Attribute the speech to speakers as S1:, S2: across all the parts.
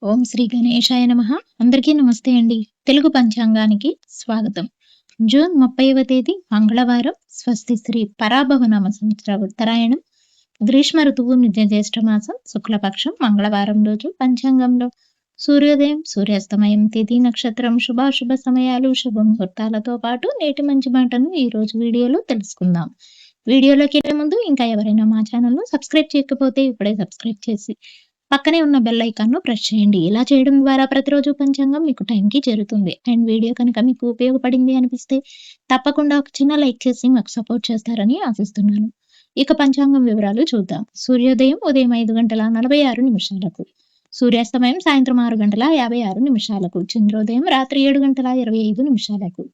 S1: ఓం శ్రీ గణేశాయ నమః. అందరికీ నమస్తే అండి. తెలుగు పంచాంగానికి స్వాగతం. జూన్ 30వ తేదీ మంగళవారం. స్వస్తి శ్రీ పరాభవనామ సంవత్సర ఉత్తరాయణం. గ్రీష్మ ఋతువు మిథ్య మాసం శుక్లపక్షం మంగళవారం రోజు పంచాంగంలో సూర్యోదయం, సూర్యాస్తమయం, తిథి, నక్షత్రం, శుభాశుభ సమయాలు, శుభ ముహూర్తాలతో పాటు నేటి మంచి మాటను ఈ రోజు వీడియోలో తెలుసుకుందాం. వీడియోలోకి వెళ్ళే ముందు ఇంకా ఎవరైనా మా ఛానల్ను సబ్స్క్రైబ్ చేయకపోతే ఇప్పుడే సబ్స్క్రైబ్ చేసి పక్కనే ఉన్న బెల్ ఐకాన్‌ను ప్రెస్ చేయండి. ఇలా చేయడం ద్వారా ప్రతిరోజు పంచాంగం మీకు టైంకి చేరుతుంది. అండ్ వీడియో కనుక మీకు ఉపయోగపడింది అనిపిస్తే తప్పకుండా ఒక చిన్న లైక్ చేసి మాకు సపోర్ట్ చేస్తారని ఆశిస్తున్నాను. ఇక పంచాంగం వివరాలు చూద్దాం. సూర్యోదయం ఉదయం 5:46 సూర్యాస్తమయం సాయంత్రం 6:56 చంద్రోదయం రాత్రి 7:25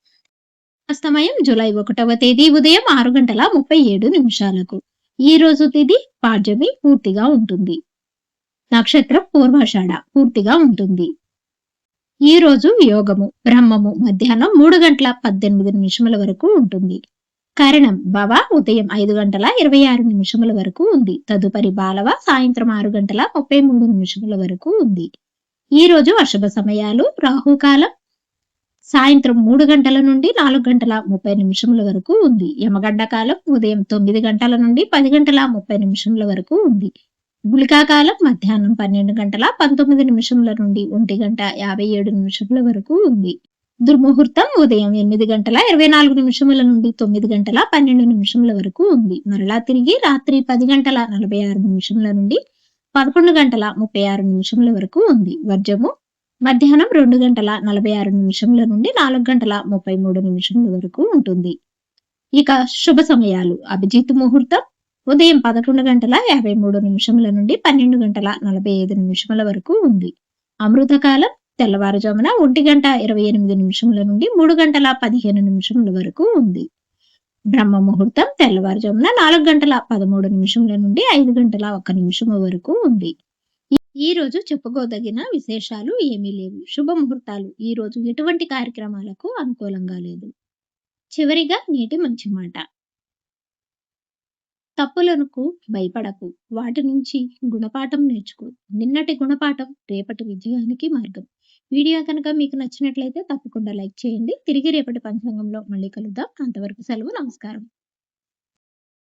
S1: అస్తమయం జూలై 1వ తేదీ ఉదయం 6:37 ఈ రోజు తిథి పాడ్యమి పూర్తిగా ఉంటుంది. నక్షత్రం పూర్వాషాఢ పూర్తిగా ఉంటుంది. ఈ రోజు యోగము బ్రహ్మము మధ్యాహ్నం 3:18 వరకు ఉంటుంది. కరణం భవ ఉదయం 5:26 వరకు ఉంది. తదుపరి బాలవ సాయంత్రం 6:33 వరకు ఉంది. ఈ రోజు అశుభ సమయాలు రాహుకాలం సాయంత్రం 3 గంటల నుండి 4:30 వరకు ఉంది. యమగండ కాలం ఉదయం 9 గంటల నుండి 10:30 వరకు ఉంది. గుళికాకాలం మధ్యాహ్నం 12:19 నుండి 1:57 వరకు ఉంది. దుర్ముహూర్తం ఉదయం 8:24 నుండి 9:12 వరకు ఉంది. మరలా తిరిగి రాత్రి 10:46 నుండి 11:36 వరకు ఉంది. వర్జము మధ్యాహ్నం 2:46 నుండి 4:33 వరకు ఉంటుంది. ఇక శుభ సమయాలు అభిజిత్ ముహూర్తం ఉదయం 11:53 నుండి 12:45 వరకు ఉంది. అమృతకాలం తెల్లవారుజామున 1:28 నుండి 3:15 వరకు ఉంది. బ్రహ్మ ముహూర్తం తెల్లవారుజామున 4:13 నుండి 5:01 వరకు ఉంది. ఈ రోజు చెప్పుకోదగిన విశేషాలు ఏమీ లేవు. శుభ ముహూర్తాలు ఈ రోజు ఎటువంటి కార్యక్రమాలకు అనుకూలంగా లేదు. చివరిగా నేటి మంచి మాట. తప్పులకు భయపడకు, వాటి నుంచి గుణపాఠం నేర్చుకో. నిన్నటి గుణపాఠం రేపటి విజయానికి మార్గం. వీడియో కనుక మీకు నచ్చినట్లయితే తప్పకుండా లైక్ చేయండి. తిరిగి రేపటి పంచాంగంలో మళ్ళీ కలుద్దాం. అంతవరకు సెలవు. నమస్కారం.